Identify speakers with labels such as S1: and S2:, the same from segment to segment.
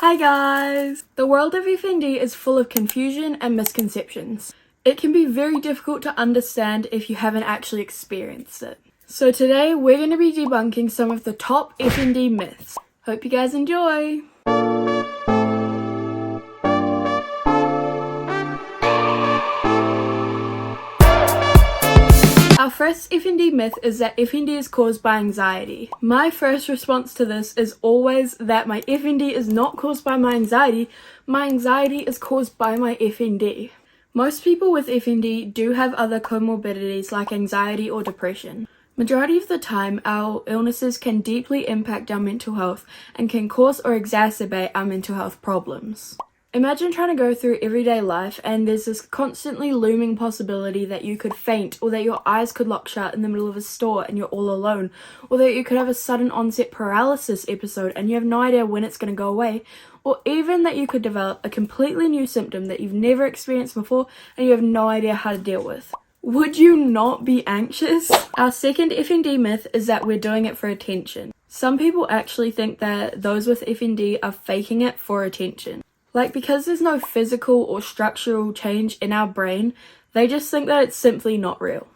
S1: Hi guys! The world of FND is full of confusion and misconceptions. It can be very difficult to understand if you haven't actually experienced it. So today we're going to be debunking some of the top FND myths. Hope you guys enjoy! Our first FND myth is that FND is caused by anxiety. My first response to this is always that my FND is not caused by my anxiety is caused by my FND. Most people with FND do have other comorbidities like anxiety or depression. Majority of the time, our illnesses can deeply impact our mental health and can cause or exacerbate our mental health problems. Imagine trying to go through everyday life and there's this constantly looming possibility that you could faint, or that your eyes could lock shut in the middle of a store and you're all alone, or that you could have a sudden onset paralysis episode and you have no idea when it's going to go away, or even that you could develop a completely new symptom that you've never experienced before and you have no idea how to deal with. Would you not be anxious? Our second FND myth is that we're doing it for attention. Some people actually think that those with FND are faking it for attention. Like, because there's no physical or structural change in our brain, they just think that it's simply not real.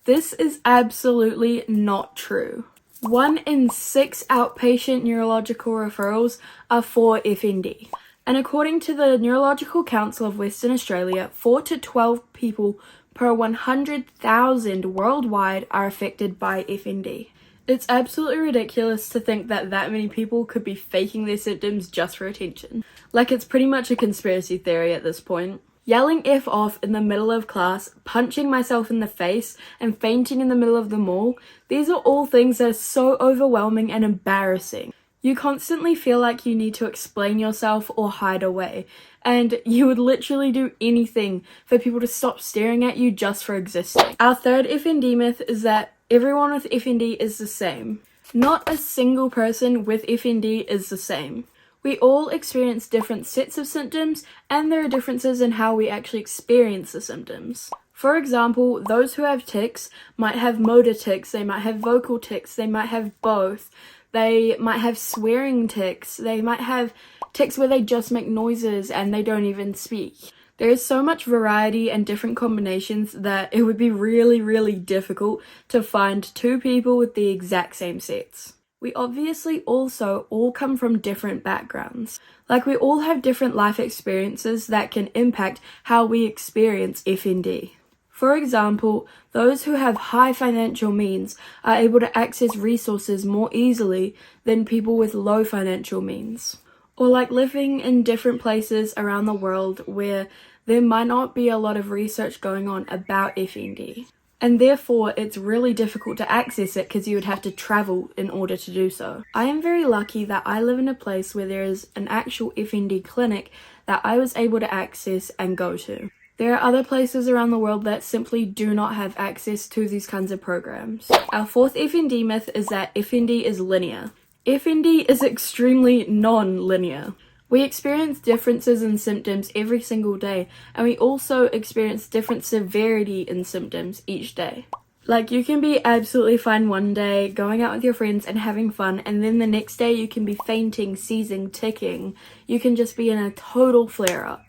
S1: This is absolutely not true. 1 in 6 outpatient neurological referrals are for FND. And according to the Neurological Council of Western Australia, 4 to 12 people per 100,000 worldwide are affected by FND. It's absolutely ridiculous to think that many people could be faking their symptoms just for attention. Like, it's pretty much a conspiracy theory at this point. Yelling F off in the middle of class, punching myself in the face, and fainting in the middle of the mall, these are all things that are so overwhelming and embarrassing. You constantly feel like you need to explain yourself or hide away, and you would literally do anything for people to stop staring at you just for existing. Our third FND myth is that everyone with FND is the same. Not a single person with FND is the same. We all experience different sets of symptoms, and there are differences in how we actually experience the symptoms. For example, those who have tics might have motor tics, they might have vocal tics, they might have both. They might have swearing tics, they might have tics where they just make noises and they don't even speak. There is so much variety and different combinations that it would be really difficult to find two people with the exact same sets. We obviously also all come from different backgrounds. Like, we all have different life experiences that can impact how we experience FND. For example, those who have high financial means are able to access resources more easily than people with low financial means. Or like living in different places around the world where there might not be a lot of research going on about FND. And therefore, it's really difficult to access it because you would have to travel in order to do so. I am very lucky that I live in a place where there is an actual FND clinic that I was able to access and go to. There are other places around the world that simply do not have access to these kinds of programs. Our fourth FND myth is that FND is linear. FND is extremely non-linear. We experience differences in symptoms every single day, and we also experience different severity in symptoms each day. Like, you can be absolutely fine one day, going out with your friends and having fun, and then the next day you can be fainting, seizing, ticking. You can just be in a total flare-up.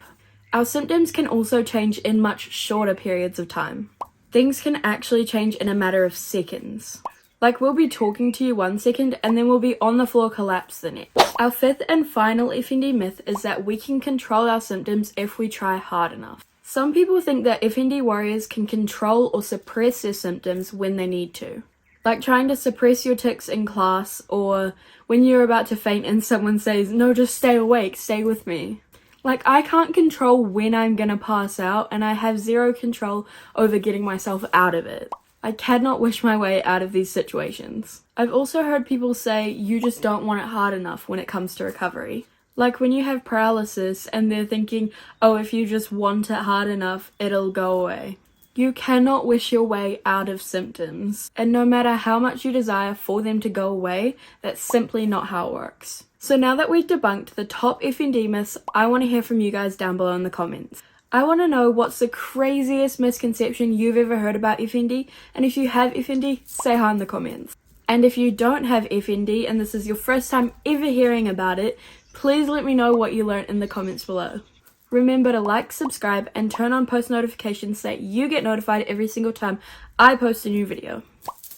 S1: Our symptoms can also change in much shorter periods of time. Things can actually change in a matter of seconds. Like, we'll be talking to you 1 second and then we'll be on the floor collapsed the next. Our fifth and final FND myth is that we can control our symptoms if we try hard enough. Some people think that FND warriors can control or suppress their symptoms when they need to. Like trying to suppress your tics in class, or when you're about to faint and someone says, "No, just stay awake, stay with me." Like, I can't control when I'm gonna pass out, and I have zero control over getting myself out of it. I cannot wish my way out of these situations. I've also heard people say you just don't want it hard enough when it comes to recovery. Like when you have paralysis and they're thinking, oh, if you just want it hard enough, it'll go away. You cannot wish your way out of symptoms, and no matter how much you desire for them to go away, that's simply not how it works. So now that we've debunked the top FND myths, I want to hear from you guys down below in the comments. I want to know what's the craziest misconception you've ever heard about FND, and if you have FND, say hi in the comments. And if you don't have FND and this is your first time ever hearing about it, Please let me know what you learned in the comments below. Remember to like, subscribe, and turn on post notifications so that you get notified every single time I post a new video.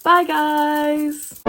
S1: Bye guys!